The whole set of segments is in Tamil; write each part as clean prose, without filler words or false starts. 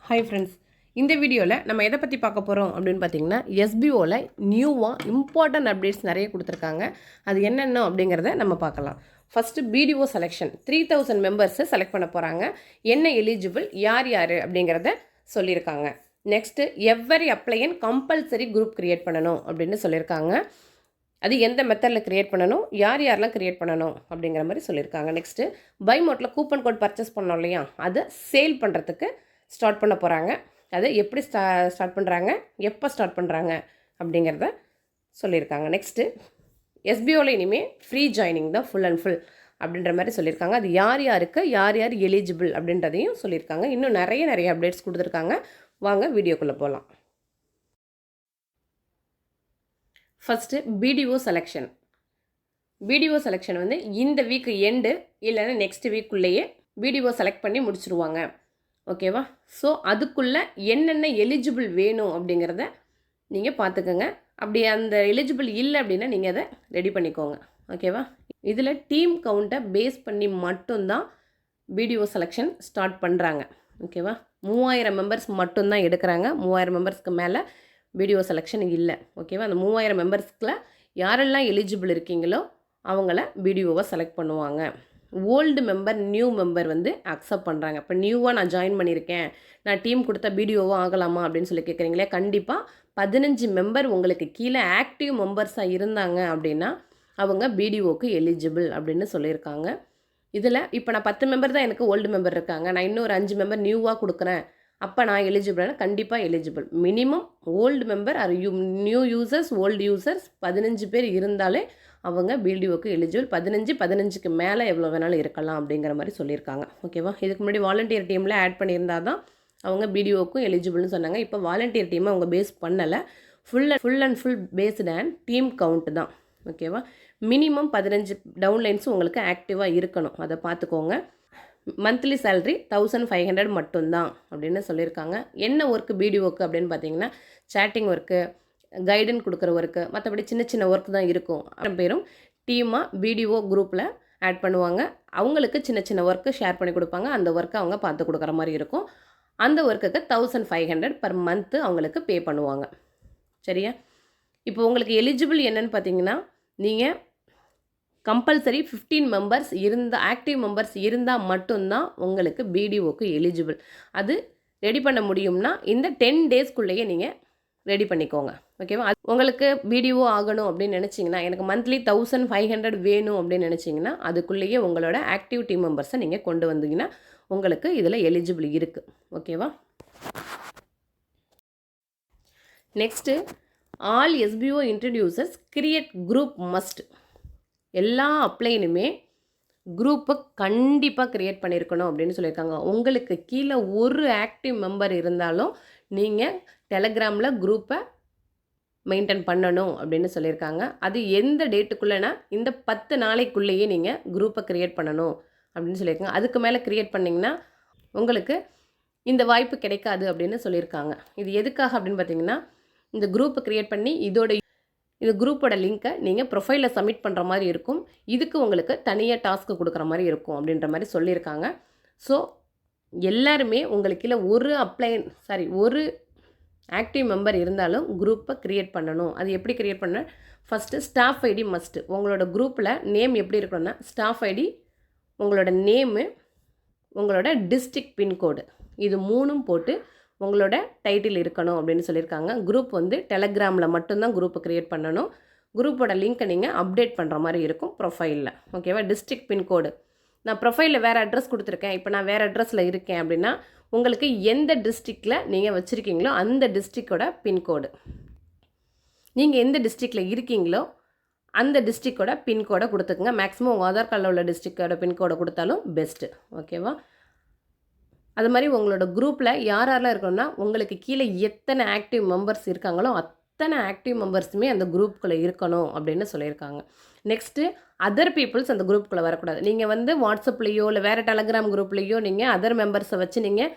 ஹாய் ஃப்ரெண்ட்ஸ், இந்த வீடியோவில் நம்ம எதை பற்றி பார்க்க போகிறோம் அப்படின்னு பார்த்தீங்கன்னா, எஸ்பிஓவில் நியூவாக இம்பார்ட்டன்ட் அப்டேட்ஸ் நிறைய கொடுத்துருக்காங்க. அது என்னென்ன அப்படிங்கிறத நம்ம பார்க்கலாம். ஃபஸ்ட்டு பிடிஓ செலெக்ஷன் 3000 மெம்பர்ஸை செலக்ட் பண்ண போகிறாங்க. என்ன எலிஜிபிள், யார் யார் அப்படிங்கிறத சொல்லியிருக்காங்க. Next every applicant compulsory group create பண்ணணும் அப்படின்னு சொல்லியிருக்காங்க. அது எந்த மெத்தடில் க்ரியேட் பண்ணணும், யார் யாரெல்லாம் க்ரியேட் பண்ணணும் அப்படிங்கிற மாதிரி சொல்லியிருக்காங்க. நெக்ஸ்ட்டு பை மோட்டில் கூப்பன் கோட் பர்ச்சேஸ் பண்ணோம் இல்லையா, அதை சேல் பண்ணுறதுக்கு ஸ்டார்ட் பண்ண போகிறாங்க. அதை எப்படி ஸ்டார்ட் பண்ணுறாங்க, எப்போ ஸ்டார்ட் பண்ணுறாங்க அப்படிங்கிறத சொல்லியிருக்காங்க. நெக்ஸ்ட்டு எஸ்பிஓவில் இனிமேல் ஃப்ரீ ஜாயினிங் தான் ஃபுல் அண்ட் ஃபுல் அப்படின்ற மாதிரி சொல்லியிருக்காங்க. அது யார் யாருக்கு யார் யார் எலிஜிபிள் அப்படின்றதையும் சொல்லியிருக்காங்க. இன்னும் நிறைய அப்டேட்ஸ் கொடுத்துருக்காங்க. வாங்க வீடியோக்குள்ளே போகலாம். First BDO selection. BDO selection வந்து இந்த வீக் எண்டு இல்லைன்னா நெக்ஸ்ட் வீக்குள்ளேயே பிடிஓ செலக்ட் பண்ணி முடிச்சுருவாங்க. ஓகேவா? ஸோ அதுக்குள்ளே என்னென்ன எலிஜிபிள் வேணும் அப்படிங்கிறத நீங்கள் பார்த்துக்கோங்க. அப்படி அந்த எலிஜிபிள் இல்லை அப்படின்னா நீங்கள் அதை ரெடி பண்ணிக்கோங்க. ஓகேவா? இதில் டீம் கவுண்ட்டை பேஸ் பண்ணி மட்டும்தான் பிடிஓ செலெக்ஷன் ஸ்டார்ட் பண்ணுறாங்க. ஓகேவா? 3000 மெம்பர்ஸ் மட்டும்தான் எடுக்கிறாங்க. 3000 மெம்பர்ஸ்க்கு மேலே பிடிஓ செலெக்ஷன் இல்லை. ஓகேவா? அந்த 3000 மெம்பர்ஸ்கில் யாரெல்லாம் எலிஜிபிள் இருக்கீங்களோ அவங்கள பிடிஓவை செலக்ட் பண்ணுவாங்க. ஓல்டு மெம்பர் நியூ மெம்பர் வந்து அக்செப்ட் பண்ணுறாங்க. இப்போ நியூவாக நான் ஜாயின் பண்ணியிருக்கேன், நான் டீம் கொடுத்தா பிடிஓவாக ஆகலாமா அப்படின்னு சொல்லி கேட்குறீங்களே, கண்டிப்பாக 15 மெம்பர் உங்களுக்கு கீழே ஆக்டிவ் மெம்பர்ஸாக இருந்தாங்க அப்படின்னா அவங்க பிடிஓக்கு எலிஜிபிள் அப்படின்னு சொல்லியிருக்காங்க. இதில் இப்போ நான் 10 மெம்பர் தான் எனக்கு ஓல்டு மெம்பர் இருக்காங்க, நான் இன்னொரு 5 மெம்பர் நியூவாக கொடுக்குறேன், அப்போ நான் எலிஜிபிள்னா கண்டிப்பாக eligible. Minimum old member or new users, old users 15 பேர் இருந்தாலே அவங்க பிடிஓக்கு எலிஜிபிள். 15க்கு மேலே எவ்வளோ வேணாலும் இருக்கலாம் அப்படிங்கிற மாதிரி சொல்லியிருக்காங்க. ஓகேவா? இதுக்கு முன்னாடி வாலண்டியர் டீமில் ஆட் பண்ணியிருந்தால் தான் அவங்க பிடிஓக்கும் எலிஜிபிள்னு சொன்னாங்க. இப்போ வாலண்டியர் டீமை அவங்க பேஸ் பண்ணலை. Full and full based and team count தான். ஓகேவா? மினிமம் 15 டவுன்லைன்ஸும் உங்களுக்கு ஆக்டிவாக இருக்கணும், அதை பார்த்துக்கோங்க. மந்த்லி சேலரி 1500 மட்டும்தான் அப்படின்னு சொல்லியிருக்காங்க. என்ன ஒர்க்கு பிடிஓக்கு அப்படின்னு பார்த்தீங்கன்னா, சேட்டிங் ஒர்க்கு, கைடன் கொடுக்குற ஒர்க்கு, மற்றபடி சின்ன ஒர்க் தான் இருக்கும். பேரும் டீமாக பிடிஓ குரூப்பில் ஆட் பண்ணுவாங்க. அவங்களுக்கு சின்ன ஒர்க்கு ஷேர் பண்ணி கொடுப்பாங்க. அந்த ஒர்க்கை அவங்க பார்த்து கொடுக்குற மாதிரி இருக்கும். அந்த ஒர்க்குக்கு 1500 பர் மந்த்து அவங்களுக்கு பே பண்ணுவாங்க. சரியா? இப்போ உங்களுக்கு எலிஜிபிள் என்னன்னு பார்த்தீங்கன்னா, நீங்கள் கம்பல்சரி 15 மெம்பர்ஸ் ஆக்டிவ் மெம்பர்ஸ் இருந்தால் மட்டும்தான் உங்களுக்கு பிடிஓக்கு எலிஜிபிள். அது ரெடி பண்ண முடியும்னா இந்த 10 டேஸ்க்குள்ளேயே நீங்கள் ரெடி பண்ணிக்கோங்க. ஓகேவா? அது உங்களுக்கு பிடிஓ ஆகணும் அப்படின்னு நினச்சிங்கன்னா, எனக்கு மந்த்லி 1500 வேணும் அப்படின்னு நினச்சிங்கன்னா, அதுக்குள்ளேயே உங்களோட ஆக்டிவ் டீம் மெம்பர்ஸை நீங்கள் கொண்டு வந்தீங்கன்னா உங்களுக்கு இதில் எலிஜிபிள் இருக்குது. ஓகேவா? Next all SPO introducers create group must. எல்லா அப்ளைனுமே குரூப்பை கண்டிப்பாக க்ரியேட் பண்ணியிருக்கணும் அப்படின்னு சொல்லியிருக்காங்க. உங்களுக்கு கீழே ஒரு ஆக்டிவ் மெம்பர் இருந்தாலும் நீங்கள் டெலகிராமில் குரூப்பை மெயின்டைன் பண்ணணும் அப்படின்னு சொல்லியிருக்காங்க. அது எந்த டேட்டுக்குள்ளேனா இந்த 10 நாளைக்குள்ளேயே நீங்கள் குரூப்பை க்ரியேட் பண்ணணும் அப்படின்னு சொல்லியிருக்காங்க. அதுக்கு மேலே க்ரியேட் பண்ணிங்கன்னா உங்களுக்கு இந்த வாய்ப்பு கிடைக்காது அப்படின்னு சொல்லியிருக்காங்க. இது எதுக்காக அப்படின்னு பார்த்தீங்கன்னா, இந்த குரூப்பை க்ரியேட் பண்ணி இந்த குரூப்போட லிங்க்கை நீங்கள் ப்ரொஃபைலில் சப்மிட் பண்ணுற மாதிரி இருக்கும். இதுக்கு உங்களுக்கு தனியாக டாஸ்க்கு கொடுக்குற மாதிரி இருக்கும் அப்படின்ற மாதிரி சொல்லியிருக்காங்க. ஸோ எல்லாருமே உங்களுக்கு கீழே ஒரு ஆக்டிவ் மெம்பர் இருந்தாலும் குரூப்பை க்ரியேட் பண்ணணும். அது எப்படி க்ரியேட் பண்ண? First staff ID must. உங்களோட குரூப்பில் நேம் எப்படி இருக்கணும்னா, ஸ்டாஃப் ஐடி, உங்களோட நேமு, உங்களோட டிஸ்ட்ரிக்ட் பின்கோடு, இது 3ம் போட்டு உங்களோட டைட்டில் இருக்கணும் அப்படின்னு சொல்லியிருக்காங்க. குரூப் வந்து டெலகிராமில் மட்டும்தான் குரூப்பை க்ரியேட் பண்ணணும். குரூப்போட லிங்க்கை நீங்கள் அப்டேட் பண்ணுற மாதிரி இருக்கும் ப்ரொஃபைலில். ஓகேவா? டிஸ்ட்ரிக்ட் பின்கோடு, நான் ப்ரொஃபைலில் வேறு அட்ரஸ் கொடுத்துருக்கேன், இப்போ நான் வேறு அட்ரஸில் இருக்கேன் அப்படின்னா உங்களுக்கு எந்த டிஸ்ட்ரிக்டில் நீங்கள் வச்சுருக்கீங்களோ அந்த டிஸ்ட்ரிக்டோட பின்கோடு, நீங்கள் எந்த டிஸ்ட்ரிக்டில் இருக்கீங்களோ அந்த டிஸ்ட்ரிக்டோட பின்கோடை கொடுத்துக்குங்க. மேக்ஸிமம் உங்கள் ஆதார் கார்டில் உள்ள டிஸ்ட்ரிக்டோட பின்கோடை கொடுத்தாலும் பெஸ்ட்டு. ஓகேவா? அது மாதிரி உங்களோட குரூப்பில் யாரெல்லாம் இருக்கணும்னா, உங்களுக்கு கீழே எத்தனை ஆக்டிவ் மெம்பர்ஸ் இருக்காங்களோ அத்தனை ஆக்டிவ் மெம்பர்ஸுமே அந்த குரூப்புக்குள்ளே இருக்கணும் அப்படின்னு சொல்லியிருக்காங்க. நெக்ஸ்ட்டு அதர் பீப்புள்ஸ் அந்த குரூப்புக்குள்ளே வரக்கூடாது. நீங்கள் வந்து வாட்ஸ்அப்லேயோ இல்லை வேறு டெலகிராம் குரூப்லேயோ நீங்கள் அதர் மெம்பர்ஸை வச்சு நீங்கள்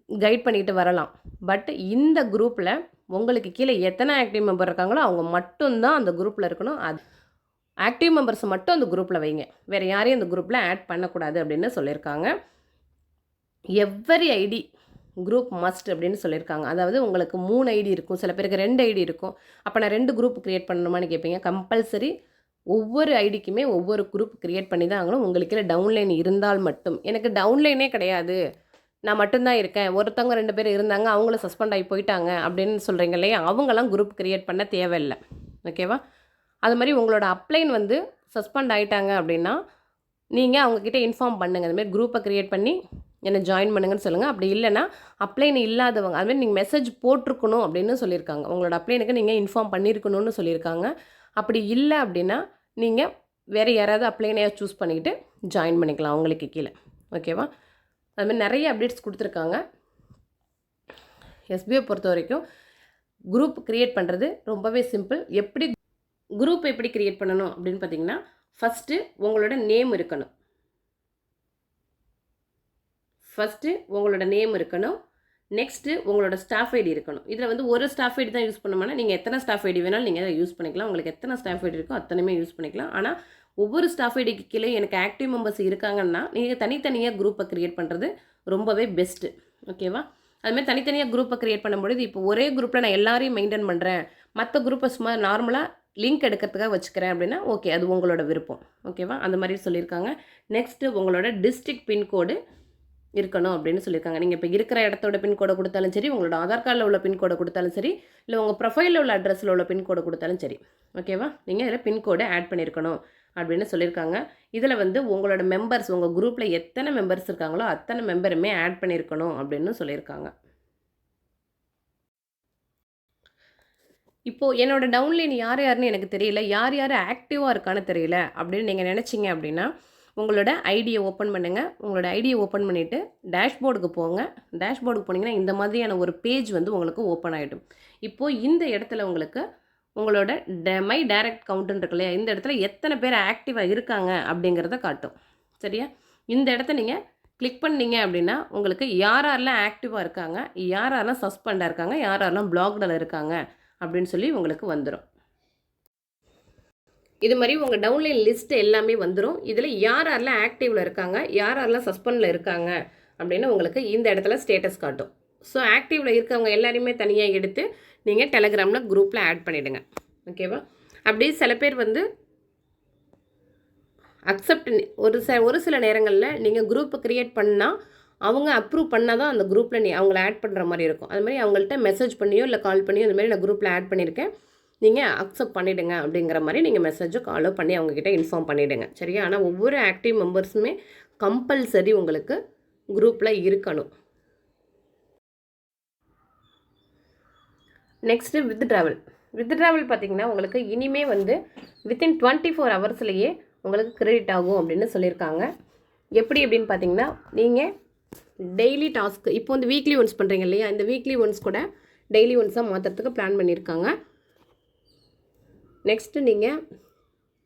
கைட் பண்ணிட்டு வரலாம். பட் இந்த குரூப்பில் உங்களுக்கு கீழே எத்தனை ஆக்டிவ் மெம்பர் இருக்காங்களோ அவங்க மட்டும்தான் அந்த குரூப்பில் இருக்கணும். அது ஆக்டிவ் மெம்பர்ஸை மட்டும் அந்த குரூப்பில் வைங்க, வேறு யாரையும் அந்த குரூப்பில் ஆட் பண்ணக்கூடாது அப்படின்னு சொல்லியிருக்காங்க. எவ்வரி ஐடி குரூப் மஸ்ட் அப்படின்னு சொல்லியிருக்காங்க. அதாவது உங்களுக்கு 3 ஐடி இருக்கும், சில பேருக்கு 2 ஐடி இருக்கும். அப்போ நான் 2 குரூப் க்ரியேட் பண்ணணுமான்னு கேட்பீங்க. கம்பல்சரி ஒவ்வொரு ஐடிக்குமே ஒவ்வொரு குரூப் க்ரியேட் பண்ணி தான் ஆகணும். உங்களுக்கு டவுன்லைன் இருந்தால் மட்டும். எனக்கு டவுன்லைனே கிடையாது, நான் மட்டும்தான் இருக்கேன், ஒருத்தவங்க 2 பேர் இருந்தாங்க, அவங்கள சஸ்பெண்ட் ஆகி போயிட்டாங்க அப்படின்னு சொல்கிறீங்க இல்லையா, அவங்களாம் குரூப் க்ரியேட் பண்ண தேவையில்லை. ஓகேவா? அது மாதிரி உங்களோட அப்ளைன் வந்து சஸ்பெண்ட் ஆகிட்டாங்க அப்படின்னா நீங்கள் அவங்கக்கிட்ட இன்ஃபார்ம் பண்ணுங்கள். அதுமாதிரி குரூப்பை க்ரியேட் பண்ணி என்னை ஜாயின் பண்ணுங்கன்னு சொல்லுங்கள். அப்படி இல்லைனா அப்ளைன் இல்லாதவங்க அதுமாதிரி நீங்கள் மெசேஜ் போட்டிருக்கணும் அப்படின்னு சொல்லியிருக்காங்க. உங்களோட அப்ளைனுக்கு நீங்கள் இன்ஃபார்ம் பண்ணியிருக்கணும்னு சொல்லியிருக்காங்க. அப்படி இல்லை அப்படின்னா நீங்கள் வேறு யாராவது அப்ளைனையாக சூஸ் பண்ணிக்கிட்டு ஜாயின் பண்ணிக்கலாம் அவங்களுக்கு கீழே. ஓகேவா? அதுமாதிரி நிறைய அப்டேட்ஸ் கொடுத்துருக்காங்க. எஸ்பிஐ பொறுத்த வரைக்கும் குரூப் க்ரியேட் பண்ணுறது ரொம்பவே சிம்பிள். குரூப் எப்படி க்ரியேட் பண்ணணும் அப்படின்னு பார்த்தீங்கன்னா, ஃபஸ்ட்டு உங்களோட நேம் இருக்கணும். நெக்ஸ்ட்டு உங்களோட ஸ்டாஃப் ஐடி இருக்கணும். இதில் வந்து ஒரு ஸ்டாஃப் ஐடி தான் யூஸ் பண்ணோம்னா, நீங்கள் எத்தனை ஸ்டாஃப் ஐடி வேணாலும் நீங்கள் அதை யூஸ் பண்ணிக்கலாம். உங்களுக்கு எத்தனை ஸ்டாஃப் ஐடி இருக்கோ அத்தனையுமே யூஸ் பண்ணிக்கலாம். ஆனால் ஒவ்வொரு ஸ்டாஃப் ஐடிக்கு கீழே எனக்கு ஆக்டிவ் மெம்பர்ஸ் இருக்காங்கன்னா நீங்கள் தனித்தனியாக குரூப்பை க்ரியேட் பண்ணுறது ரொம்பவே பெஸ்ட்டு. ஓகேவா? அதுமாதிரி தனித்தனியாக குரூப்பை க்ரியேட் பண்ணும்பொழுது இப்போ ஒரே குரூப்பில் நான் எல்லாரையும் மெயின்டைன் பண்ணுறேன், மற்ற குரூப்பை சும்மா நார்மலாக லிங்க் எடுக்கிறதுக்காக வச்சுக்கிறேன் அப்படின்னா ஓகே, அது உங்களோட விருப்பம். ஓகேவா? அந்த மாதிரி சொல்லியிருக்காங்க. நெக்ஸ்ட்டு உங்களோட டிஸ்ட்ரிக்ட் பின்கோடு இருக்கணும் அப்படின்னு சொல்லியிருக்காங்க. நீங்கள் இப்போ இருக்கிற இடத்தோட பின்கோடை கொடுத்தாலும் சரி, உங்களோட ஆதார் கார்டில் உள்ள பின்கோடை கொடுத்தாலும் சரி, இல்லை உங்கள் ப்ரொஃபைலில் உள்ள அட்ரஸில் உள்ள பின்கோடை கொடுத்தாலும் சரி. ஓகேவா? நீங்கள் இதில் பின்கோடை ஆட் பண்ணியிருக்கணும் அப்படின்னு சொல்லியிருக்காங்க. இதில் வந்து உங்களோட மெம்பர்ஸ், உங்கள் குரூப்பில் எத்தனை மெம்பர்ஸ் இருக்காங்களோ அத்தனை மெம்பருமே ஆட் பண்ணியிருக்கணும் அப்படின்னு சொல்லியிருக்காங்க. இப்போது என்னோடய டவுன்லைன் யாருன்னு எனக்கு தெரியல, யார் ஆக்டிவாக இருக்கான்னு தெரியல அப்படின்னு நீங்கள் நினச்சிங்க அப்படின்னா உங்களோட ஐடியை ஓப்பன் பண்ணுங்கள். உங்களோட ஐடியை ஓப்பன் பண்ணிவிட்டு டேஷ்போர்டுக்கு போங்க. டேஷ்போர்டுக்கு போனீங்கன்னா இந்த மாதிரியான ஒரு பேஜ் வந்து உங்களுக்கு ஓப்பன் ஆகிடும். இப்போது இந்த இடத்துல உங்களுக்கு உங்களோட மை டைரக்ட் கவுண்ட்டுன்னு இருக்கு இல்லையா, இந்த இடத்துல எத்தனை பேர் ஆக்டிவாக இருக்காங்க அப்படிங்கிறத காட்டும். சரியா? இந்த இடத்த நீங்கள் கிளிக் பண்ணிங்க அப்படின்னா உங்களுக்கு யாரெல்லாம் ஆக்டிவாக இருக்காங்க, யாரெல்லாம் சஸ்பெண்டாக இருக்காங்க, யாரெல்லாம் பிளாக்டில் இருக்காங்க அப்படின்னு சொல்லி உங்களுக்கு வந்துடும். இது மாதிரி உங்கள் டவுன்லைன் லிஸ்ட் எல்லாமே வந்துடும். இதில் யாரெல்லாம் ஆக்டிவில் இருக்காங்க, யாரெல்லாம் சஸ்பெண்டில் இருக்காங்க அப்படின்னு உங்களுக்கு இந்த இடத்துல ஸ்டேட்டஸ் காட்டும். ஸோ ஆக்டிவில் இருக்கவங்க எல்லாரையுமே தனியாக எடுத்து நீங்கள் டெலகிராமில் குரூப்பில் ஆட் பண்ணிவிடுங்க. ஓகேவா? அப்படி சில பேர் வந்து அக்செப்ட் ஒரு சில நேரங்களில் நீங்கள் குரூப்பை க்ரியேட் பண்ணால் அவங்க அப்ரூவ் பண்ணால் தான் அந்த குரூப்பில் அவங்கள ஆட் பண்ணுற மாதிரி இருக்கும். அது மாதிரி அவங்கள்ட்ட மெசேஜ் பண்ணியோ இல்லை கால் பண்ணியோ இந்த மாதிரி நான் குரூப்பில் ஆட் பண்ணியிருக்கேன், நீங்கள் அக்செப்ட் பண்ணிவிடுங்க அப்படிங்கிற மாதிரி நீங்கள் மெசேஜோ காலோ பண்ணி அவங்கக்கிட்ட இன்ஃபார்ம் பண்ணிவிடுங்க. சரியா? ஆனால் ஒவ்வொரு ஆக்டிவ் மெம்பர்ஸுமே கம்பல்சரி உங்களுக்கு குரூப்பில் இருக்கணும். நெக்ஸ்ட்டு வித்ட்ராவல் பார்த்திங்கன்னா உங்களுக்கு இனிமே வந்து வித்தின் 24 ஹவர்ஸ்லேயே உங்களுக்கு கிரெடிட் ஆகும் அப்படின்னு சொல்லியிருக்காங்க. எப்படி அப்படின்னு பார்த்தீங்கன்னா, நீங்கள் டெய்லி டாஸ்க்கு இப்போ வந்து வீக்லி ஒன்ஸ் பண்ணுறீங்க இல்லையா, இந்த வீக்லி ஒன்ஸ் கூட டெய்லி ஒன்ஸாக மாற்றுறதுக்கு பிளான் பண்ணியிருக்காங்க. நெக்ஸ்ட்டு நீங்கள்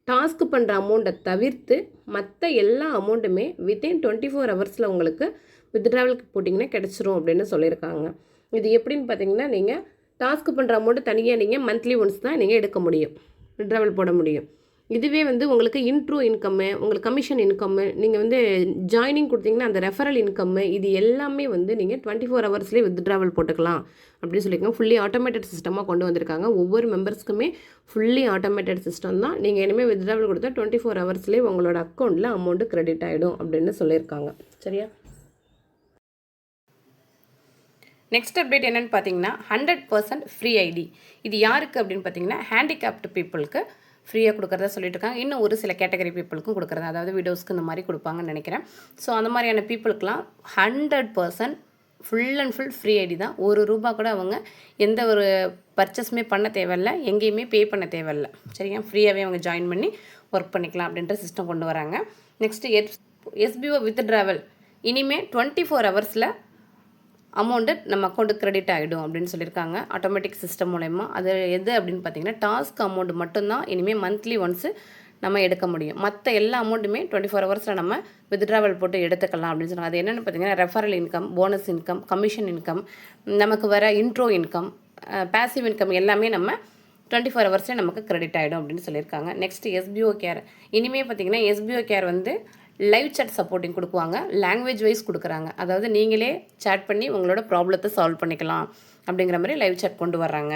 டாஸ்க்கு பண்ணுற அமௌண்ட்டை தவிர்த்து மற்ற எல்லா அமௌண்ட்டுமே வித்தின் 24 ஹவர்ஸில் உங்களுக்கு வித்ட்ராவலுக்கு போட்டிங்கன்னா கிடச்சிரும் அப்படின்னு சொல்லியிருக்காங்க. இது எப்படின்னு பார்த்தீங்கன்னா, நீங்கள் டாஸ்க்கு பண்ணுற அமௌண்ட்டு தனியாக நீங்கள் மந்த்லி ஒன்ஸ் தான் நீங்கள் எடுக்க முடியும், வித்ட்ராவல் போட முடியும். இதுவே வந்து உங்களுக்கு இன்ட்ரோ இன்கம்மு, உங்களுக்கு கமிஷன் இன்கம்மு, நீங்கள் வந்து ஜாயினிங் கொடுத்தீங்கன்னா அந்த ரெஃபரல் இன்கம்மு, இது எல்லாமே வந்து நீங்கள் 24 ஹவர்ஸ்லேயே வித்ட்ராவல் போட்டுக்கலாம் அப்படின்னு சொல்லியிருக்காங்க. ஃபுல்லி ஆட்டோமேட்டட் சிஸ்டமாக கொண்டு வந்திருக்காங்க. ஒவ்வொரு மெம்பர்ஸ்க்குமே ஃபுல்லி ஆட்டோமேட்டட் சிஸ்டம் தான். நீங்கள் இனிமேல் வித்ட்ராவல் கொடுத்தா 24 ஹவர்ஸ்லேயே உங்களோட அக்கௌண்ட்டில் அமௌண்ட்டு கிரெடிட் ஆகிடும் அப்படின்னு சொல்லியிருக்காங்க. சரியா? நெக்ஸ்ட் அப்டேட் என்னென்னு பார்த்தீங்கன்னா 100% ஃப்ரீ ஐடி. இது யாருக்கு அப்படின்னு பார்த்தீங்கன்னா ஹேண்டிகேப்டு பீப்புளுக்கு ஃப்ரீயாக கொடுக்குறதா சொல்லிட்டு இருக்காங்க. இன்னும் ஒரு சில கேட்டகரி பீப்புளுக்கும் கொடுக்குறது, அதாவது விடோஸ்க்கு இந்த மாதிரி கொடுப்பாங்கன்னு நினைக்கிறேன். ஸோ அந்த மாதிரியான பீப்புளுக்கெலாம் 100% full and full free ID தான். ₹1 கூட அவங்க எந்த ஒரு பர்ச்சேஸுமே பண்ண தேவையில்லை, எங்கேயுமே பே பண்ண தேவையில்லை. சரியா? ஃப்ரீயாகவே அவங்க ஜாயின் பண்ணி ஒர்க் பண்ணிக்கலாம் அப்படின்ற சிஸ்டம் கொண்டு வராங்க. நெக்ஸ்ட்டு எஸ்பிஓ வித்ட்ராவல் இனிமேல் 24 ஹவர்ஸில் அமௌண்ட்டு நம்ம அக்கௌண்ட்டுக்கு கிரெடிட் ஆகிடும் அப்படின்னு சொல்லியிருக்காங்க ஆட்டோமேட்டிக் சிஸ்டம் மூலயமா. அது எது அப்படின்னு பார்த்தீங்கன்னா டாஸ்க் அமௌண்ட் மட்டும்தான் இனிமேல் மந்த்லி ஒன்ஸு நம்ம எடுக்க முடியும். மற்ற எல்லா அமௌண்ட்டுமே 24 ஹவர்ஸில் நம்ம வித்ட்ராவல் போட்டு எடுத்துக்கலாம் அப்படின்னு சொன்னாங்க. அது என்னென்னு பார்த்தீங்கன்னா referral income, bonus income, commission income, நமக்கு வர இன்ட்ரோ இன்கம், பேசிவ் இன்கம் எல்லாமே நம்ம 24 ஹவர்ஸில் நமக்கு கிரெடிட் ஆகிடும் அப்படின்னு சொல்லியிருக்காங்க. Next SPO care. இனிமேல் பார்த்தீங்கன்னா எஸ்பிஓ கேர் வந்து லைவ் chat சப்போர்ட்டிங் கொடுக்குவாங்க. லாங்குவேஜ் வைஸ் கொடுக்குறாங்க. அதாவது நீங்களே சேட் பண்ணி உங்களோட ப்ராப்ளத்தை சால்வ் பண்ணிக்கலாம் அப்படிங்கிற மாதிரி லைவ் chat கொண்டு வர்றாங்க.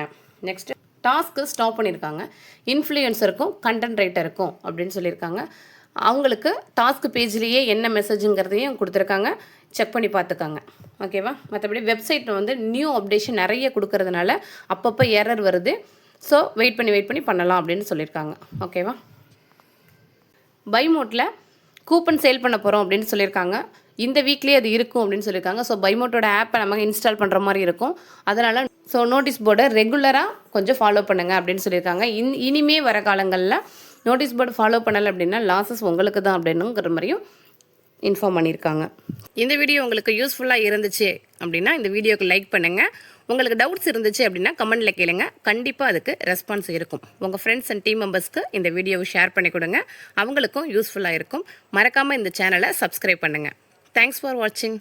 நெக்ஸ்ட்டு டாஸ்க்கு ஸ்டாப் பண்ணியிருக்காங்க. இன்ஃப்ளூயன்சருக்கும் கண்டென்ட் ரைட்டருக்கும் அப்படின்னு சொல்லியிருக்காங்க. அவங்களுக்கு டாஸ்க் பேஜ்லேயே என்ன மெசேஜுங்கிறதையும் கொடுத்துருக்காங்க. செக் பண்ணி பார்த்துக்காங்க. ஓகேவா? மற்றபடி வெப்சைட்டில் வந்து நியூ அப்டேஷன் நிறைய கொடுக்கறதுனால அப்பப்போ எரர் வருது. ஸோ வெயிட் பண்ணி பண்ணலாம் அப்படின்னு சொல்லியிருக்காங்க. ஓகேவா? பை மோட்டில் கூப்பன் சேல் பண்ண போகிறோம் அப்படின்னு சொல்லியிருக்காங்க. இந்த வீக்லேயே அது இருக்கும் அப்படின்னு சொல்லியிருக்காங்க. ஸோ பை மோட்டோட ஆப்பை நம்ம இன்ஸ்டால் பண்ணுற மாதிரி இருக்கும். அதனால் ஸோ நோட்டீஸ் போர்டை ரெகுலராக கொஞ்சம் ஃபாலோ பண்ணுங்கள் அப்படின்னு சொல்லியிருக்காங்க. இனிமே வர காலங்களில் நோட்டீஸ் போர்டு ஃபாலோ பண்ணலை அப்படின்னா லாஸஸ் உங்களுக்கு தான் அப்படின்னுங்கிற மாதிரியும் இன்ஃபார்ம் பண்ணியிருக்காங்க. இந்த வீடியோ உங்களுக்கு யூஸ்ஃபுல்லாக இருந்துச்சு அப்படின்னா இந்த வீடியோக்கு லைக் பண்ணுங்கள். உங்களுக்கு டவுட்ஸ் இருந்துச்சு அப்படின்னா கமெண்ட்டில் கேளுங்க. கண்டிப்பாக அதுக்கு ரெஸ்பான்ஸ் இருக்கும். உங்கள் ஃப்ரெண்ட்ஸ் அண்ட் டீம் மெம்பர்ஸ்க்கு இந்த வீடியோவை ஷேர் பண்ணி கொடுங்க. அவங்களுக்கும் யூஸ்ஃபுல்லாக இருக்கும். மறக்காமல் இந்த சேனலை சப்ஸ்கிரைப் பண்ணுங்கள். தேங்க்ஸ் ஃபார் வாட்சிங்.